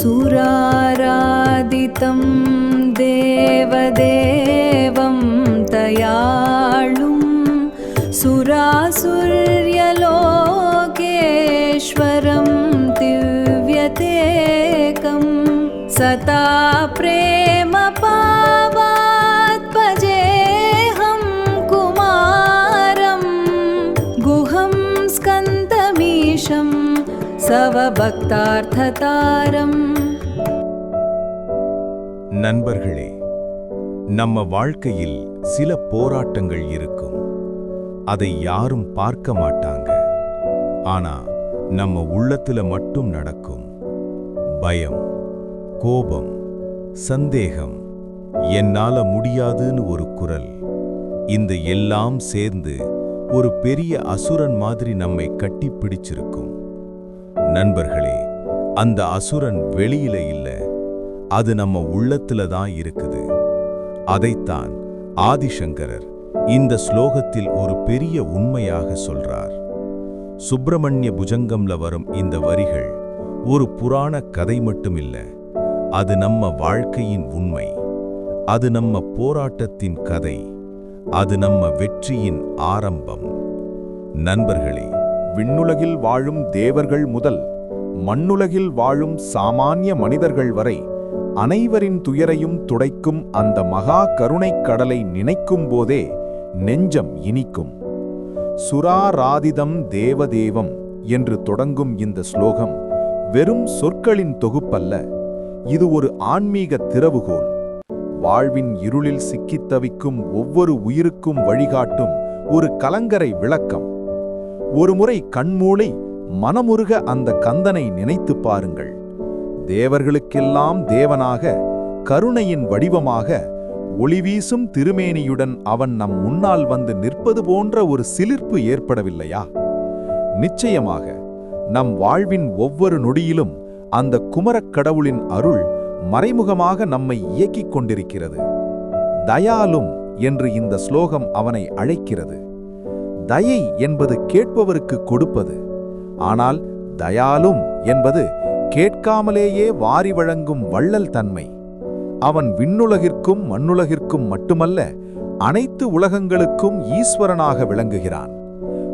सुरारादितं देवदेवं दयाळुं सुरासुर्यलोकेश्वरं दिव्यतेकं सता प्रेमपावात् भजेऽहं कुमारं गुहं स्कन्दमीशं சவபக்தார்த்ததாரம். நண்பர்களே, நம்ம வாழ்க்கையில் சில போராட்டங்கள் இருக்கும். அதை யாரும் பார்க்க மாட்டாங்க. ஆனா நம்ம உள்ளத்துல மட்டும் நடக்கும். பயம், கோபம், சந்தேகம், என்னால முடியாதுன்னு ஒரு குரல். இந்த எல்லாம் சேர்ந்து ஒரு பெரிய அசுரன் மாதிரி நம்மை கட்டி பிடிச்சிருக்கும். நண்பர்களே, அந்த அசுரன் வெளியில இல்ல, அது நம்ம உள்ளத்துல தான் இருக்குது. அதைத்தான் ஆதிசங்கரர் இந்த ஸ்லோகத்தில் ஒரு பெரிய உண்மையாக சொல்றார். சுப்பிரமணிய புஜங்கம்ல வரும் இந்த வரிகள் ஒரு புராண கதை மட்டுமில்ல, அது நம்ம வாழ்க்கையின் உண்மை, அது நம்ம போராட்டத்தின் கதை, அது நம்ம வெற்றியின் ஆரம்பம். நண்பர்களே, விண்ணுலகில் வாழும் தேவர்கள் முதல் மண்ணுலகில் வாழும் சாமானிய மனிதர்கள் வரை அனைவரின் துயரையும் துடைக்கும் அந்த மகா கருணைக் கடலை நினைக்கும் போதே நெஞ்சம் இனிக்கும். சுராராதிதம் தேவதேவம் என்று தொடங்கும் இந்த ஸ்லோகம் வெறும் சொற்களின் தொகுப்பல்ல, இது ஒரு ஆன்மீக திறவுகோல். வாழ்வின் இருளில் சிக்கித் தவிக்கும் ஒவ்வொரு உயிருக்கும் வழிகாட்டும் ஒரு கலங்கரை விளக்கம். ஒருமுறை கண்மூளை மனமுருக அந்த கந்தனை நினைத்து பாருங்கள். தேவர்களுக்கெல்லாம் தேவனாக, கருணையின் வடிவமாக, ஒளிவீசும் திருமேனியுடன் அவன் நம் முன்னால் வந்து நிற்பது போன்ற ஒரு சிலிர்ப்பு ஏற்படவில்லையா? நிச்சயமாக நம் வாழ்வின் ஒவ்வொரு நொடியிலும் அந்த குமரக் கடவுளின் அருள் மறைமுகமாக நம்மை இயக்கிக் கொண்டிருக்கிறது. தயாலும் என்று இந்த ஸ்லோகம் அவனை அழைக்கிறது. தயை என்பது கேட்பவருக்கு கொடுப்பது. ஆனால் தயாலும் என்பது கேட்காமலேயே வாரி வழங்கும் வள்ளல் தன்மை. அவன் விண்ணுலகிற்கும் மண்ணுலகிற்கும் மட்டுமல்ல, அனைத்து உலகங்களுக்கும் ஈஸ்வரனாக விளங்குகிறான்.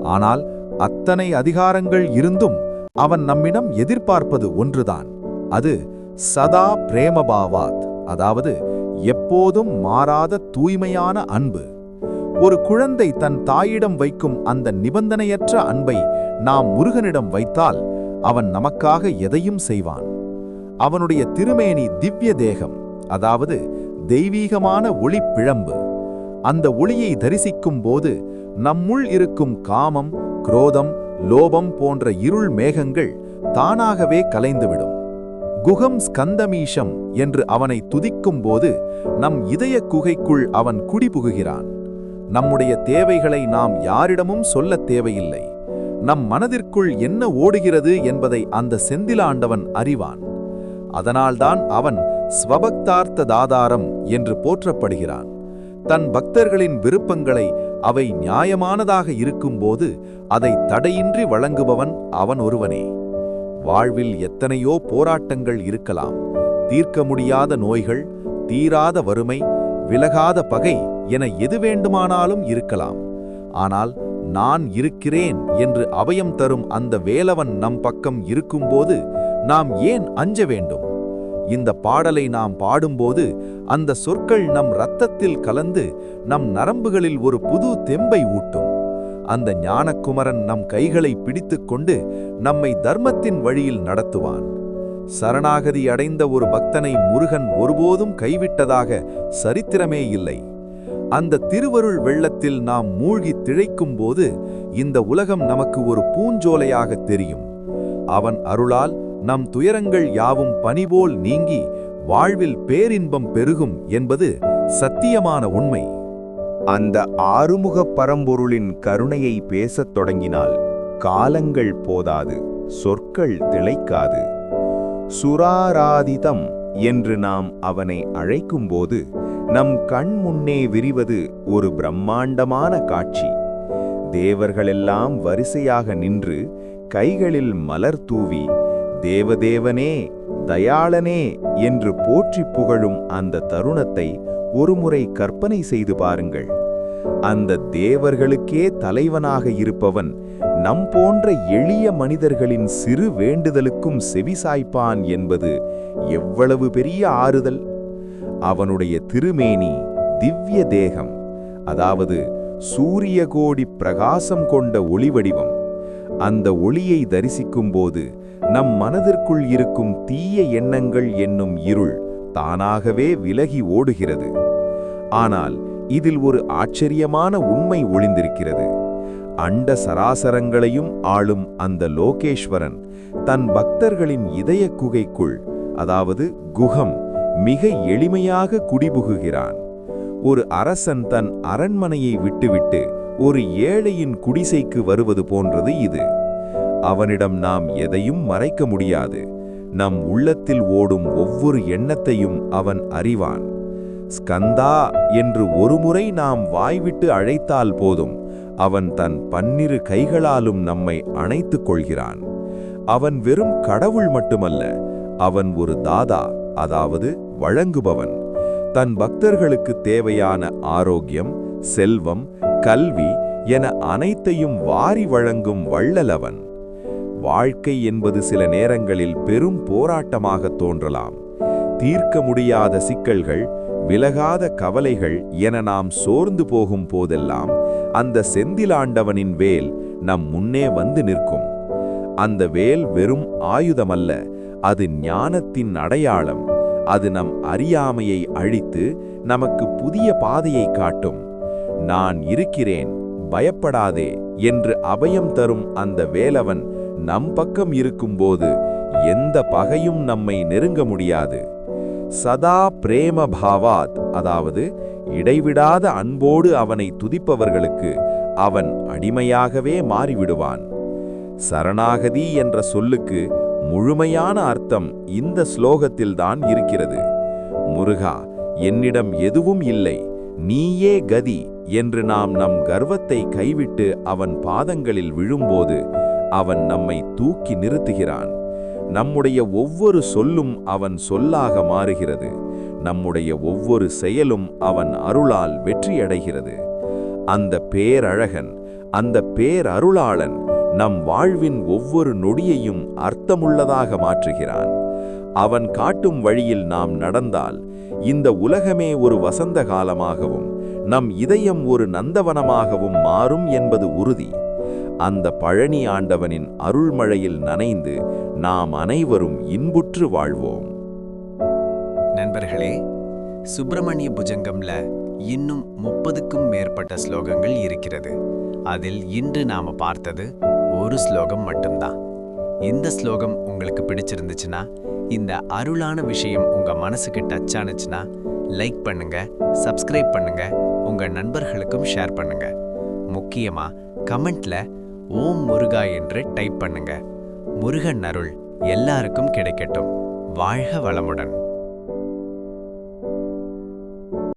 ஆனால் அத்தனை அதிகாரங்கள் இருந்தும் அவன் நம்மிடம் எதிர்பார்ப்பது ஒன்றுதான். அது சதா பிரேமபாவாத், அதாவது எப்போதும் மாறாத தூய்மையான அன்பு. ஒரு குழந்தை தன் தாயிடம் வைக்கும் அந்த நிபந்தனையற்ற அன்பை நாம் முருகனிடம் வைத்தால் அவன் நமக்காக எதையும் செய்வான். அவனுடைய திருமேனி திவ்ய தேகம், அதாவது தெய்வீகமான ஒளி பிழம்பு. அந்த ஒளியை தரிசிக்கும் போது நம்முள் இருக்கும் காமம், குரோதம், லோபம் போன்ற இருள் மேகங்கள் தானாகவே கலைந்துவிடும். குகம் ஸ்கந்தமீஷம் என்று அவனை துதிக்கும் போது நம் இதய குகைக்குள் அவன் குடிபுகுகிறான். நம்முடைய தேவைகளை நாம் யாரிடமும் சொல்லத் தேவையில்லை. நம் மனதிற்குள் என்ன ஓடுகிறது என்பதை அந்த செந்திலாண்டவன் அறிவான். அதனால்தான் அவன் ஸ்வபக்தார்த்த தாதாரம் என்று போற்றப்படுகிறான். தன் பக்தர்களின் விருப்பங்களை அவை நியாயமானதாக இருக்கும்போது அதை தடையின்றி வழங்குபவன் அவன் ஒருவனே. வாழ்வில் எத்தனையோ போராட்டங்கள் இருக்கலாம். தீர்க்க முடியாத நோய்கள், தீராத வறுமை, விலகாத பகை என எது வேண்டுமானாலும் இருக்கலாம். ஆனால் நான் இருக்கிறேன் என்று அபயம் தரும் அந்த வேலவன் நம் பக்கம் இருக்கும்போது நாம் ஏன் அஞ்ச வேண்டும்? இந்த பாடலை நாம் பாடும்போது அந்த சொற்கள் நம் இரத்தத்தில் கலந்து நம் நரம்புகளில் ஒரு புது தெம்பை ஊட்டும். அந்த ஞானக்குமரன் நம் கைகளை பிடித்துக்கொண்டு நம்மை தர்மத்தின் வழியில் நடத்துவான். சரணாகதி அடைந்த ஒரு பக்தனை முருகன் ஒருபோதும் கைவிட்டதாக சரித்திரமே இல்லை. அந்த திருவருள் வெள்ளத்தில் நாம் மூழ்கி திளைக்கும் போது இந்த உலகம் நமக்கு ஒரு பூஞ்சோலையாக தெரியும். அவன் அருளால் நம் துயரங்கள் யாவும் பனிபோல் நீங்கி வாழ்வில் பேரின்பம் பெருகும் என்பது சத்தியமான உண்மை. அந்த ஆறுமுக பரம்பொருளின் கருணையை பேசத் தொடங்கினால் காலங்கள் போதாது, சொற்கள் திளைக்காது. சுராராதிதம் என்று நாம் அவனை அழைக்கும்போது நம் கண் முன்னே விரிவது ஒரு பிரம்மாண்டமான காட்சி. தேவர்களெல்லாம் வரிசையாக நின்று கைகளில் மலர் தூவி தேவதேவனே தயாளனே என்று போற்றி புகழும் அந்த தருணத்தை ஒருமுறை கற்பனை செய்து பாருங்கள். அந்த தேவர்களுக்கே தலைவனாக இருப்பவன் நம் போன்ற எளிய மனிதர்களின் சிறு வேண்டுதலுக்கும் செவிசாய்ப்பான் என்பது எவ்வளவு பெரிய ஆறுதல்! அவனுடைய திருமேனி திவ்ய தேகம், அதாவது சூரியகோடி பிரகாசம் கொண்ட ஒளிவடிவம். அந்த ஒளியை தரிசிக்கும்போது நம் மனதிற்குள் இருக்கும் தீய எண்ணங்கள் என்னும் இருள் தானாகவே விலகி ஓடுகிறது. ஆனால் இதில் ஒரு ஆச்சரியமான உண்மை ஒளிந்திருக்கிறது. அண்ட சராசரங்களையும் ஆளும் அந்த லோகேஸ்வரன் தன் பக்தர்களின் இதய குகைக்குள், அதாவது குகம், மிக எளிமையாக குடிபுகுகிறான். ஒரு அரசன் தன் அரண்மனையை விட்டுவிட்டு ஒரு ஏழையின் குடிசைக்கு வருவது போன்றது இது. அவனிடம் நாம் எதையும் மறைக்க முடியாது. நம் உள்ளத்தில் ஓடும் ஒவ்வொரு எண்ணத்தையும் அவன் அறிவான். ஸ்கந்தா என்று ஒருமுறை நாம் வாய்விட்டு அழைத்தால் போதும், அவன் தன் 12 கைகளாலும் நம்மை அணைத்துக் கொள்கிறான். அவன் வெறும் கடவுள் மட்டுமல்ல, அவன் ஒரு தாதா, அதாவது வழங்குபவன். தன் பக்தர்களுக்கு தேவையான ஆரோக்கியம், செல்வம், கல்வி என அனைத்தையும் வாரி வழங்கும் வள்ளலவன். வாழ்க்கை என்பது சில நேரங்களில் பெரும் போராட்டமாக தோன்றலாம். தீர்க்க முடியாத சிக்கல்கள், விலகாத கவலைகள் என நாம் சோர்ந்து போகும் போதெல்லாம் அந்த செந்திலாண்டவனின் வேல் நம் முன்னே வந்து நிற்கும். அந்த வேல் வெறும் ஆயுதமல்ல, அது ஞானத்தின் அடையாளம். அது நம் அறியாமையை அழித்து நமக்கு புதிய பாதையை காட்டும். நான் இருக்கிறேன், பயப்படாதே என்று அபயம் தரும் அந்த வேலவன் நம் பக்கம் இருக்கும்போது எந்த பகையும் நம்மை நெருங்க முடியாது. சதா பிரேம பாவாத், அதாவது இடைவிடாத அன்போடு அவனை துதிப்பவர்களுக்கு அவன் அடிமையாகவே மாறிவிடுவான். சரணாகதி என்ற சொல்லுக்கு முழுமையான அர்த்தம் இந்த ஸ்லோகத்தில்தான் இருக்கிறது. முருகா, என்னிடம் எதுவும் இல்லை, நீயே கதி என்று நாம் நம் கர்வத்தை கைவிட்டு அவன் பாதங்களில் விழும்போது அவன் நம்மை தூக்கி நிறுத்துகிறான். நம்முடைய ஒவ்வொரு சொல்லும் அவன் சொல்லாக மாறுகிறது. நம்முடைய ஒவ்வொரு செயலும் அவன் அருளால் வெற்றியடைகிறது. அந்த பேரழகன், அந்த பேரருளாளன் நம் வாழ்வின் ஒவ்வொரு நொடியையும் அர்த்தமுள்ளதாக மாற்றுகிறான். அவன் காட்டும் வழியில் நாம் நடந்தால் இந்த உலகமே ஒரு வசந்த காலமாகவும் நம் இதயம் ஒரு நந்தவனமாகவும் மாறும் என்பது உறுதி. அந்த பழனி ஆண்டவனின் அருள்மழையில் நனைந்து நாம் அனைவரும் இன்புற்று வாழ்வோம். நண்பர்களே, சுப்பிரமணிய புஜங்கம்ல இன்னும் 30க்கும் மேற்பட்ட ஸ்லோகங்கள் இருக்கிறது. அதில் இன்று நாம பார்த்தது ஒரு ஸ்லோகம் மட்டும்தான். இந்த ஸ்லோகம் உங்களுக்கு பிடிச்சிருந்துச்சுன்னா, இந்த அருளான விஷயம் உங்க மனசுக்கு டச் ஆனுச்சுன்னா லைக் பண்ணுங்க, சப்ஸ்கிரைப் பண்ணுங்க, உங்க நண்பர்களுக்கும் ஷேர் பண்ணுங்க. முக்கியமா கமெண்ட்ல ஓம் முருகா என்று டைப் பண்ணுங்க. முருகன் அருள் எல்லாருக்கும் கிடைக்கட்டும். வாழ்க வளமுடன்.